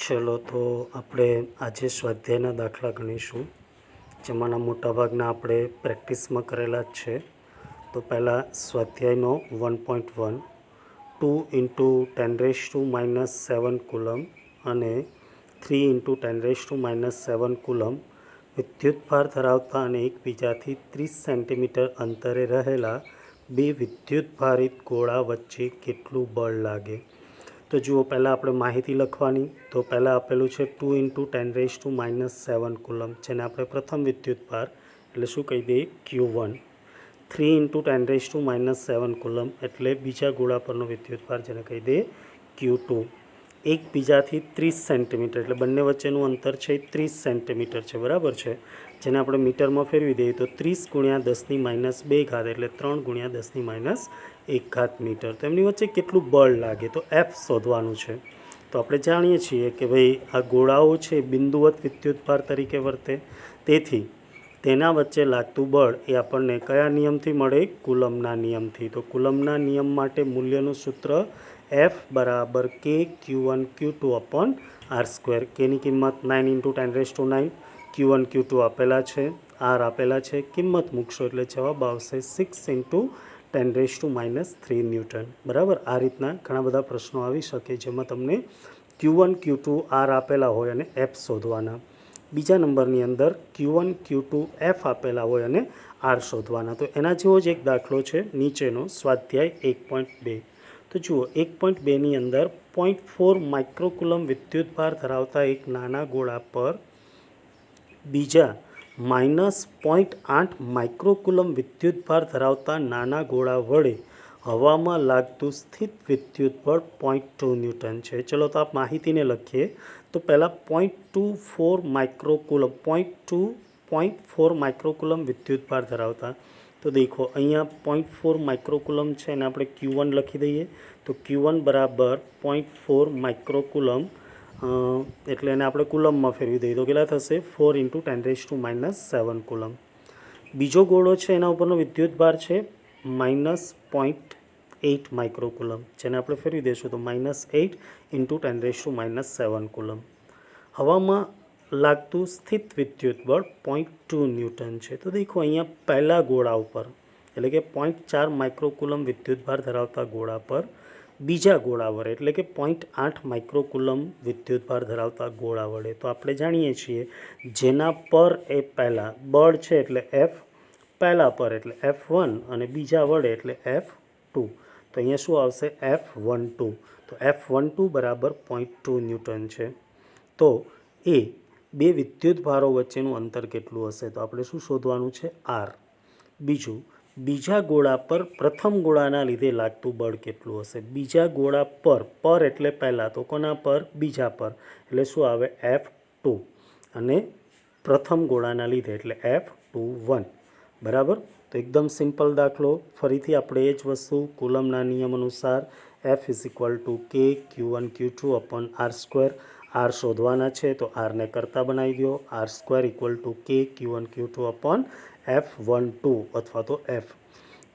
ચલો તો આપણે આજે સ્વાધ્યાયના દાખલા ગણીશું, જેમાંના મોટાભાગના આપણે પ્રેક્ટિસમાં કરેલા જ છે. તો પહેલાં સ્વાધ્યાયનો 1.1 2 × 10⁻⁻7 કુલમ અને 3 × 10⁻⁻7 કુલમ વિદ્યુતભાર ધરાવતા અને એકબીજાથી 30 સેન્ટીમીટર અંતરે રહેલા બે વિદ્યુતભારિત ગોળા વચ્ચે કેટલું બળ લાગે. તો જુઓ, પહેલાં આપણે માહિતી લખવાની. તો પહેલાં આપેલું છે 2 × 10⁻⁷ કુલમ, જેને આપણે પ્રથમ વિદ્યુતભાર એટલે શું કહી દઈએ, Q1. 3 × 10⁻⁷ કુલમ એટલે બીજા ગોળા પરનો વિદ્યુતભાર, જેને કહી દઈએ Q2. એકબીજાથી 30 સેન્ટીમીટર એટલે બંને વચ્ચેનું અંતર છે 30 સેન્ટીમીટર છે, બરાબર છે. જેને આપણે મીટરમાં ફેરવી દઈએ તો 30 × 10⁻², એટલે 3 × 10⁻1 મીટર. તો એમની વચ્ચે કેટલું બળ લાગે, તો F શોધવાનું છે. તો આપણે જાણીએ છીએ કે ભાઈ આ ગોળાઓ છે બિંદુવત વિદ્યુતભાર તરીકે વર્તે, તેથી તેના વચ્ચે લાગતું બળ એ આપણને કયા નિયમથી મળે, કુલમના નિયમથી. તો કુલમના નિયમ માટે મૂલ્યનું સૂત્ર F = K Q1 Q2 / R². Kની કિંમત 9 × 10⁹, Q1 Q2 આપેલા છે, R આપેલા છે. કિંમત મૂકશો એટલે જવાબ આવશે 6 × 10⁻³ ન્યૂટન. બરાબર. આ રીતના ઘણા બધા પ્રશ્નો આવી શકે જેમાં તમને Q1 Q2 R આપેલા હોય અને F શોધવાના. બીજા નંબરની અંદર Q1 Q2 F આપેલા હોય અને R શોધવાના. તો એના જેવો જ એક દાખલો છે નીચેનો, સ્વાધ્યાય 1.2. તો જુઓ, 1.2ની અંદર 0.4 માઇક્રોકુલમ વિદ્યુતભાર ધરાવતા એક નાના ગોળા પર બીજા -0.8 માઇક્રોકુલમ વિદ્યુતભાર ધરાવતા નાના ગોળા વડે હવામાં લાગતું સ્થિત વિદ્યુતબળ 0.2 ન્યૂટન છે. ચલો તો આપ માહિતીને લખીએ. તો પહેલાં 0.24 માઇક્રોકુલમ 0.4 માઇક્રોકુલમ વિદ્યુતભાર ધરાવતા. તો દેખો, અહીંયા 0.4 માઇક્રોકુલમ છે અને આપણે Q1 લખી દઈએ. તો Q1 = 0.4 માઇક્રોકુલમ, એટલે એને આપણે કુલમમાં ફેરવી દઈએ તો કેટલા થશે, 4 × 10⁻⁷ કુલમ. બીજો ગોળો છે એના ઉપરનો વિદ્યુતભાર છે -0.8 માઇક્રોકુલમ, જેને આપણે ફેરવી દઈશું તો -8 × 10⁻⁷ કુલમ. હવામાં લાગતું સ્થિત વિદ્યુતબળ 0.2 ન્યૂટન છે. તો દેખો, અહીંયા પહેલા ગોળા ઉપર એટલે કે 0.4 માઇક્રોકુલમ વિદ્યુતભાર ધરાવતા ગોળા પર બીજા ગોળા વડે એટલે કે 0.8 માઇક્રોકુલમ વિદ્યુતભાર ધરાવતા ગોળા વડે, તો આપણે જાણીએ છીએ જેના પર એ પહેલાં બળ છે એટલે F, પહેલા પર એટલે F1 અને બીજા વડે એટલે F2. તો અહીંયા શું આવશે, F12. તો F12 = 0.2 ન્યૂટન છે. તો એ બે વિદ્યુતભારો વચ્ચેનું અંતર કેટલું હશે, તો આપણે શું શોધવાનું છે, R. બીજું, બીજા ગોળા પર પ્રથમ ગોળાના લીધે લાગતું બળ કેટલું હશે. બીજા ગોળા પર એટલે પહેલાં, તો કોના પર, બીજા પર, એટલે શું આવે, F2. અને પ્રથમ ગોળાના લીધે એટલે F21. બરાબર. તો એકદમ સિમ્પલ દાખલો. ફરીથી આપણે એ જ વસ્તુ કુલમના નિયમ અનુસાર F = K Q1 Q2 / R². R શોધવાના છે તો Rને કરતા બનાવી દો. R² = K Q1 Q2 / F12 અથવા તો F.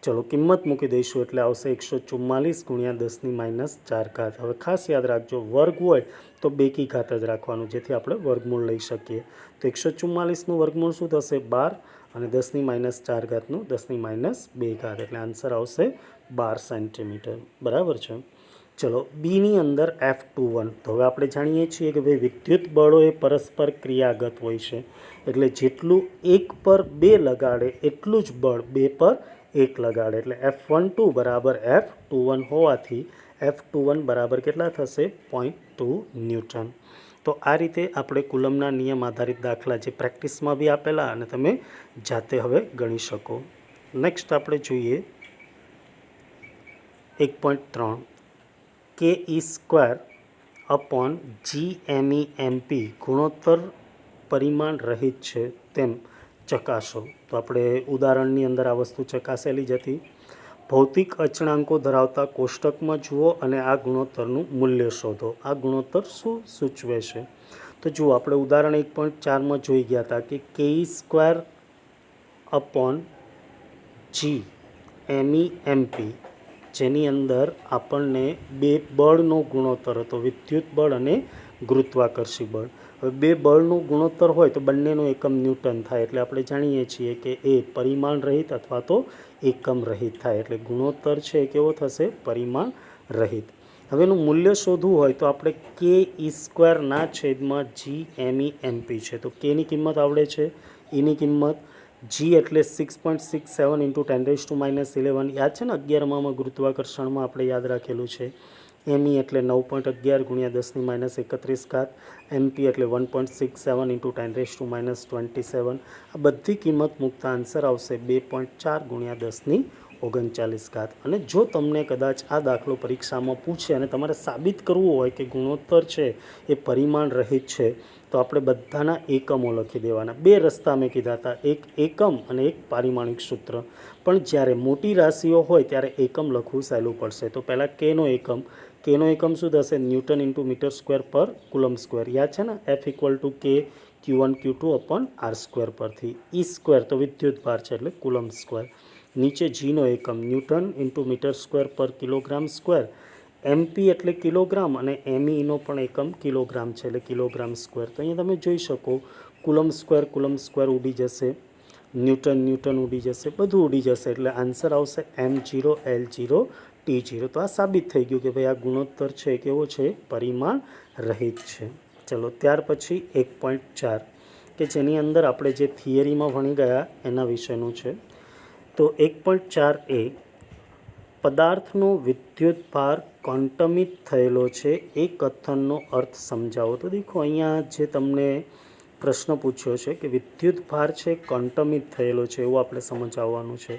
ચલો, કિંમત મૂકી દઈશું એટલે આવશે 144 × 10⁻⁴. હવે ખાસ યાદ રાખજો, વર્ગ હોય તો બેકી ઘાત જ રાખવાનું, જેથી આપણે વર્ગમૂળ લઈ શકીએ. તો 144નું વર્ગમૂળ શું થશે, 12, અને 10⁻⁴નું 10⁻², એટલે આન્સર આવશે 12 સેન્ટીમીટર. બરાબર છે. ચલો, બીની અંદર F21. તો હવે આપણે જાણીએ છીએ કે ભાઈ વિદ્યુત બળો એ પરસ્પર ક્રિયાગત હોય છે, એટલે જેટલું 1 પર 2 લગાડે એટલું જ બળ 2 પર 1 લગાડે. એટલે F12 = F21 હોવાથી F21 = કેટલા થશે, 0.2 ન્યૂટન. તો આ રીતે આપણે કુલમના નિયમ આધારિત દાખલા જે પ્રેક્ટિસમાં બી આપેલા અને તમે જાતે હવે ગણી શકો. નેક્સ્ટ આપણે જોઈએ 1.3. Ke²/Gmemp ગુણોત્તર પરિમાણ રહિત છે તેમ ચકાસો. તો આપણે ઉદાહરણની અંદર આ વસ્તુ ચકાસેલી જ હતી. ભૌતિક અચળાંકો ધરાવતા કોષ્ટકમાં જુઓ અને આ ગુણોત્તરનું મૂલ્ય શોધો. આ ગુણોત્તર શું સૂચવે છે? તો જુઓ, આપણે ઉદાહરણ 1.4માં જોઈ ગયા હતા કે Ke²/Gmemp જેની અંદર આપણને બે બળનો ગુણોત્તર હતો, વિદ્યુત બળ અને ગુરુત્વાકર્ષી બળ. હવે બે બળનું ગુણોત્તર હોય તો બંનેનું એકમ ન્યૂટન થાય, એટલે આપણે જાણીએ છીએ કે એ પરિમાણ રહિત અથવા તો એકમ રહિત થાય. એટલે ગુણોત્તર છે એ કેવો થશે? પરિમાણ રહિત. હવે એનું મૂલ્ય શોધવું હોય તો આપણે કે ઈ સ્ક્વેરના છેદમાં જી એમઈ એમપી છે. તો કેની કિંમત આવડે છે, એની કિંમત જી એટલે 6.67 ઇન્ટુ 10⁻11 યાદ છે ને, 11માં ગુરુત્વાકર્ષણમાં આપણે યાદ રાખેલું છે. એમઈ એટલે 9.11 ગુણ્યા 10⁻31, એમપી એટલે 1.67 ઇન્ટુ 10⁻27. આ બધી કિંમત મૂકતા આન્સર આવશે 2.4 ગુણ્યા 10⁻39. અને જો તમને કદાચ આ દાખલો પરીક્ષામાં પૂછે અને તમારે સાબિત કરવું હોય કે ગુણોત્તર છે એ પરિમાણ રહિત છે, તો આપણે બધાના એકમો લખી દેવાના. બે રસ્તા મેં કીધા હતા, એક એકમ અને એક પારિમાણિક સૂત્ર. પણ જ્યારે મોટી રાશિઓ હોય ત્યારે એકમ લખવું સહેલું પડશે. તો પહેલાં કેનો એકમ શું થશે? ન્યૂટન ઇન્ટુ મીટર સ્ક્વેર પર કુલમ સ્ક્વેર. યાદ છે ને, એફ ઇક્વલ ટુ કે Q1 Q2 upon R square પરથી. ઈ સ્ક્વેર તો વિદ્યુત ભાર છે એટલે કુલમ સ્ક્વેર. નીચે જીનો એકમ ન્યૂટન ઇન્ટુ મીટર સ્ક્વેર પર કિલોગ્રામ સ્ક્વેર. એમપી એટલે કિલોગ્રામ અને એમઈનો પણ એકમ કિલોગ્રામ છે એટલે કિલોગ્રામ સ્ક્વેર. તો અહીંયા તમે જોઈ શકો કુલમ સ્ક્વેર ઉડી જશે, ન્યૂટન ઉડી જશે, બધું ઉડી જશે. એટલે આન્સર આવશે M0 L0 T0. તો આ સાબિત થઈ ગયું કે ભાઈ આ ગુણોત્તર છે કેવો છે? પરિમાણ રહિત છે. ચલો ત્યાર પછી 1.4 કે જેની અંદર આપણે જે થિયરીમાં ભણી ગયા એના વિશેનું છે. તો 1.4 એ પદાર્થનો વિદ્યુત ભાર ક્વોન્ટમિત થયેલો છે એ કથનનો અર્થ સમજાવો. તો દેખો અહીંયા જે તમને પ્રશ્ન પૂછ્યો છે કે વિદ્યુત ભાર છે ક્વોન્ટમિત થયેલો છે એવું આપણે સમજાવવાનું છે.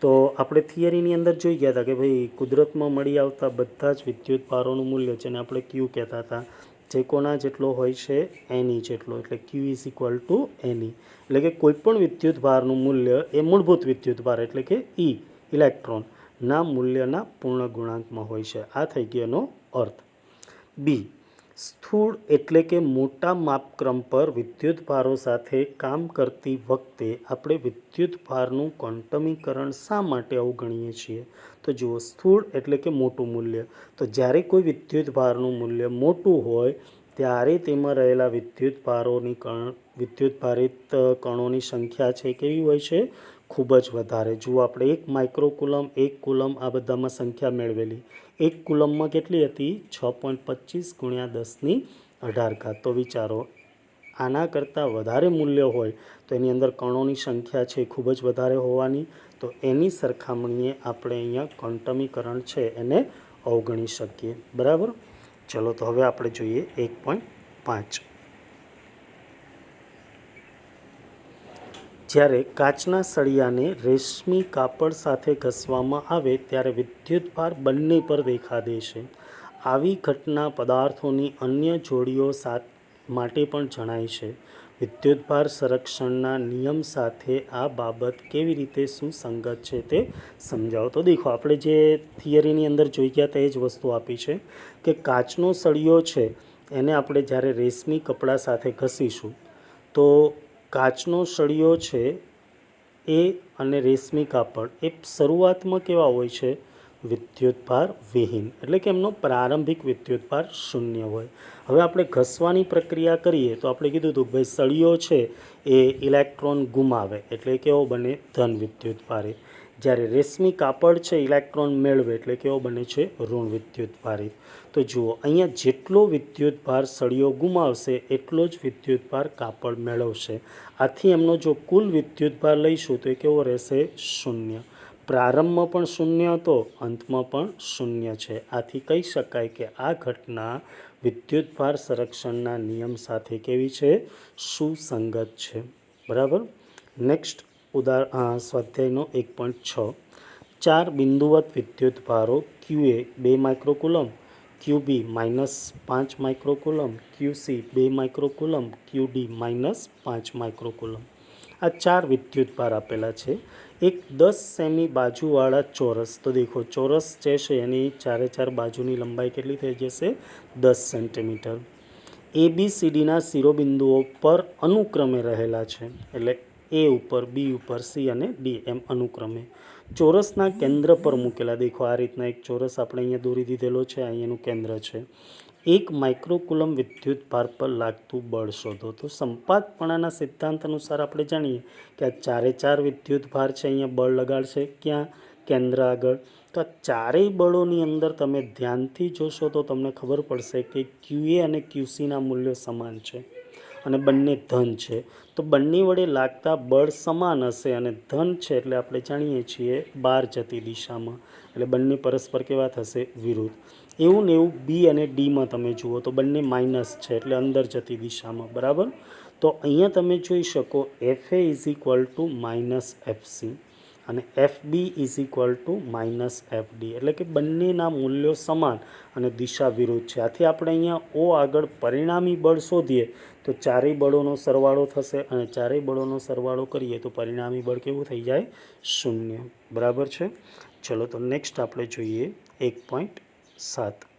તો આપણે થિયરીની અંદર જોઈ ગયા હતા કે ભાઈ કુદરતમાં મળી આવતા બધા જ વિદ્યુત ભારોનું મૂલ્ય જેને આપણે ક્યુ કહેતા હતા, જે કોના જેટલો હોય છે? એની જેટલો. એટલે ક્યુ ઇઝ ઇક્વલ ટુ એની. એટલે કે કોઈપણ વિદ્યુત ભારનું મૂલ્ય એ મૂળભૂત વિદ્યુત ભાર એટલે કે ઈ ઇલેક્ટ્રોનના મૂલ્યના પૂર્ણ ગુણાંકમાં હોય છે. આ થઈ ગયો એનો અર્થ. બી, સ્થૂળ એટલે કે મોટા માપક્રમ પર વિદ્યુત ભારો સાથે કામ કરતી વખતે આપણે વિદ્યુત ભારનું ક્વોન્ટમીકરણ શા માટે અવગણીએ છીએ? તો જુઓ, સ્થૂળ એટલે કે મોટું મૂલ્ય. તો જ્યારે કોઈ વિદ્યુત ભારનું મૂલ્ય મોટું હોય ત્યારે તેમાં રહેલા વિદ્યુત ભારિત કણોની સંખ્યા છે કેવી હોય છે? ખૂબ જ વધારે. જુઓ આપણે 1 માઇક્રોકુલમ, 1 કુલમ આ બધામાં સંખ્યા મેળવેલી. 1 કુલમમાં કેટલી હતી? 6.25 ગુણ્યા 10⁸. તો વિચારો આના કરતાં વધારે મૂલ્ય હોય તો એની અંદર કણોની સંખ્યા છે ખૂબ જ વધારે હોવાની. તો એની સરખામણીએ આપણે અહીંયા ક્વોન્ટમીકરણ છે એને અવગણી શકીએ. બરાબર. ચલો તો હવે આપણે જોઈએ 1.5. જ્યારે કાચના સળિયાને રેશમી કાપડ સાથે ઘસવામાં આવે ત્યારે વિદ્યુતભાર બંને પર દેખાડે છે. આવી ઘટના પદાર્થોની અન્ય જોડીઓ માટે પણ જણાય છે. વિદ્યુતભાર સંરક્ષણના નિયમ સાથે આ બાબત કેવી રીતે સુસંગત છે તે સમજાવો. તો દેખો આપણે જે થિયરીની અંદર જોઈ ગયા તે જ વસ્તુ આપી છે કે કાચનો સળિયો છે એને આપણે જ્યારે રેશમી કપડાં સાથે ઘસીશું તો કાચનો સળિયો છે એ અને રેશમી કાપડ એ શરૂઆતમાં કેવા હોય છે? વિદ્યુતભાર વિહીન. એટલે કે એમનો પ્રારંભિક વિદ્યુતભાર શૂન્ય હોય. હવે આપણે ઘસવાની પ્રક્રિયા કરીએ તો આપણે કીધું હતું ભાઈ સળિયો છે એ ઇલેક્ટ્રોન ગુમાવે એટલે કેવો બને? ધન વિદ્યુતભારિત. જ્યારે રેશમી કાપડ છે ઇલેક્ટ્રોન મેળવે એટલે કેવો બને છે? ઋણ વિદ્યુતભારિત. તો જુઓ અહીંયા જેટલો વિદ્યુતભાર સળિયો ગુમાવશે એટલો જ વિદ્યુતભાર કાપડ મેળવશે. આથી એમનો જો કુલ વિદ્યુતભાર લઈશું તો એ કેવો રહેશે? શૂન્ય. પ્રારંભમાં પણ શૂન્ય હતો, અંતમાં પણ શૂન્ય છે. આથી કહી શકાય કે આ ઘટના વિદ્યુતભાર સંરક્ષણના નિયમ સાથે કેવી છે? સુસંગત છે. બરાબર. નેક્સ્ટ સ્વાધ્યાયનો 1.6. 4 બિંદુવત વિદ્યુતભારો QA 2 microcoulomb, QB -5 microcoulomb, QC 2 microcoulomb, QD -5 microcoulomb. આ 4 વિદ્યુતભાર આપેલા છે. એક 10 સેમી બાજુવાળા ચોરસ. તો દેખો ચોરસ જે છે એની ચારે ચાર બાજુની લંબાઈ કેટલી થઈ જશે? 10 સેન્ટીમીટર. ABCDના શિરોબિંદુઓ પર અનુક્રમે રહેલા છે. એટલે A ઉપર, B ઉપર, C અને D એમ અનુક્રમે. ચોરસના કેન્દ્ર પર મૂકેલા, દેખો આ રીતના એક ચોરસ આપણે અહીંયા દોરી દીધેલો છે, અહીંયાનું કેન્દ્ર છે. 1 માઇક્રોકુલમ વિદ્યુત ભાર પર લાગતું બળ શોધો. તો સંપાતપણાના સિદ્ધાંત અનુસાર આપણે જાણીએ કે આ ચારે ચાર વિદ્યુત ભાર છે, અહીંયા બળ લગાડશે ક્યાં? કેન્દ્ર આગળ. તો આ ચારેય બળોની અંદર તમે ધ્યાનથી જોશો તો તમને ખબર પડશે કે QA અને QCના મૂલ્યો સમાન છે અને બંને ધન છે. તો બંને વડે લાગતા બળ સમાન હશે અને ધન છે એટલે આપણે જાણીએ છીએ બહાર જતી દિશામાં, એટલે બંને પરસ્પર કેવા થશે? વિરુદ્ધ. એવું ને એવું બી અને ડીમાં તમે જુઓ તો બંને માઇનસ છે એટલે અંદર જતી દિશામાં, બરાબર. તો અહીંયા તમે જોઈ શકો FA is equal to minus FC અને FB is equal to minus FD, એટલે કે બંનેના મૂલ્યો સમાન અને દિશા વિરુદ્ધ છે. આથી આપણે અહીંયા O આગળ પરિણામી બળ શોધીએ તો ચારેય બળોનો સરવાળો થશે અને ચારેય બળોનો સરવાળો કરીએ તો પરિણામી બળ કેવું થઈ જાય? 0. બરાબર છે. ચલો તો નેક્સ્ટ આપણે જોઈએ 1.7.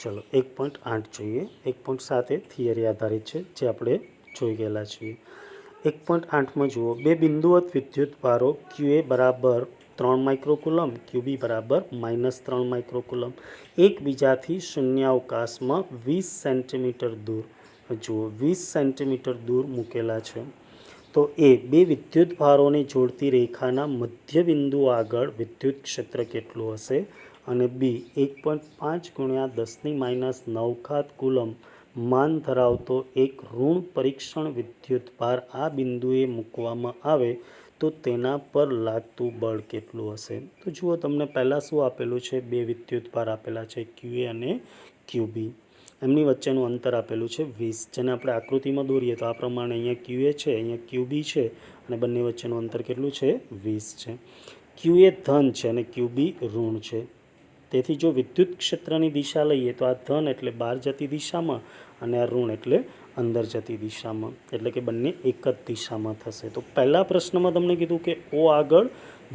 ચલો 1.8 જોઈએ. 1.7 એ થિયરી આધારિત છે જે આપણે જોઈ ગયેલા છીએ. 1.8માં જુઓ, બે બિંદુવત વિદ્યુત ભારો QA બરાબર 3 માઇક્રોકુલમ, QB બરાબર -3 માઇક્રોકુલમ એકબીજાથી શૂન્યાવકાશમાં 20 સેન્ટીમીટર દૂર, જુઓ 20 સેન્ટીમીટર દૂર મૂકેલા છે. તો એ બે વિદ્યુત ભારોને જોડતી રેખાના મધ્ય બિંદુ આગળ વિદ્યુત ક્ષેત્ર કેટલું હશે? અને બી 1.5 ગુણ્યા 10⁻⁹ કુલમ માન ધરાવતો એક ઋણ પરીક્ષણ વિદ્યુત ભાર આ બિંદુએ મૂકવામાં આવે તો તેના પર લાગતું બળ કેટલું હશે? તો જુઓ તમને પહેલાં શું આપેલું છે? બે વિદ્યુત ભાર આપેલા છે QA અને QB. એમની વચ્ચેનું અંતર આપેલું છે 20, જેને આપણે આકૃતિમાં દોરીએ તો આ પ્રમાણે અહીંયા QA છે, અહીંયા QB છે અને બંને વચ્ચેનું અંતર કેટલું છે? 20 છે. QA ધન છે અને QB ઋણ છે. તેથી જો વિદ્યુત ક્ષેત્રની દિશા લઈએ તો આ ધન એટલે બહાર જતી દિશામાં અને આ ઋણ એટલે અંદર જતી દિશામાં, એટલે કે બંને એક જ દિશામાં થશે. તો પહેલા પ્રશ્નમાં તમને કીધું કે O આગળ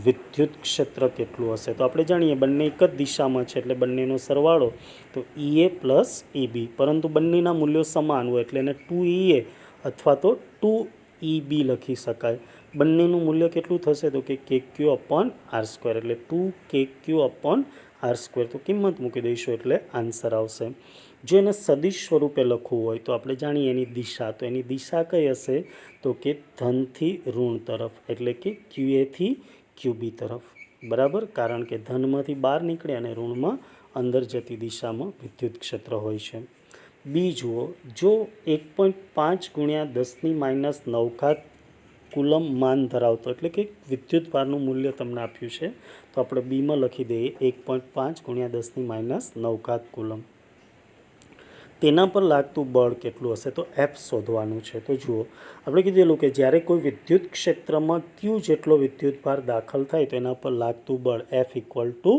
વિદ્યુત ક્ષેત્ર કેટલું હશે? તો આપણે જાણીએ બંને એક જ દિશામાં છે એટલે બંનેનો સરવાળો તો EA પ્લસ EB, પરંતુ બંનેના મૂલ્યો સમાન હોય એટલે એને 2EA અથવા તો 2EB લખી શકાય. બંનેનું મૂલ્ય કેટલું થશે? તો કે KQ/R², એટલે 2KQ/R². તો કિંમત મૂકી દઈશું એટલે આન્સર આવશે. જો એને સદિશ સ્વરૂપે લખવું હોય તો આપણે જાણીએ એની દિશા, તો એની દિશા કઈ હશે? તો કે ધનથી ઋણ તરફ, એટલે કે QA થી QB તરફ, બરાબર. કારણ કે ધનમાંથી બહાર નીકળે અને ઋણમાં અંદર જતી દિશામાં વિદ્યુત ક્ષેત્ર હોય છે. બી જુઓ, જો 1.5 ગુણ્યા 10⁻⁹ કુલમ માન ધરાવતો, એટલે કે વિદ્યુત ભારનું મૂલ્ય તમને આપ્યું છે તો આપણે બીમાં લખી દઈએ 1.5 ગુણ્યા 10⁻⁹ કુલમ. તેના પર લાગતું બળ કેટલું હશે? તો F શોધવાનું છે. તો જુઓ આપણે કીધેલું કે જ્યારે કોઈ વિદ્યુત ક્ષેત્રમાં Q જેટલો વિદ્યુત ભાર દાખલ થાય તો એના પર લાગતું બળ F ઇક્વલ ટુ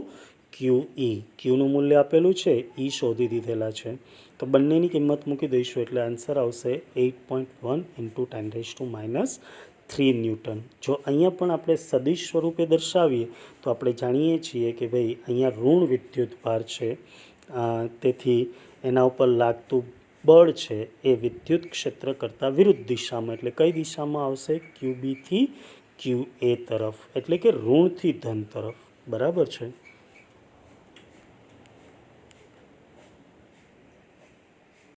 QE. Qનું મૂલ્ય આપેલું છે, E શોધી દીધેલા છે. તો બંનેની કિંમત મૂકી દઈશું એટલે આન્સર આવશે 8.1 × 10⁻³ ન્યૂટન. જો અહીંયા પણ આપણે સદિશ સ્વરૂપે દર્શાવીએ તો આપણે જાણીએ છીએ કે ભાઈ અહીંયા ઋણ વિદ્યુત ભાર છે, તેથી એના ઉપર લાગતું બળ છે એ વિદ્યુત ક્ષેત્ર કરતાં વિરુદ્ધ દિશામાં, એટલે કઈ દિશામાં આવશે? QB થી QA તરફ, એટલે કે ઋણથી ધન તરફ, બરાબર છે.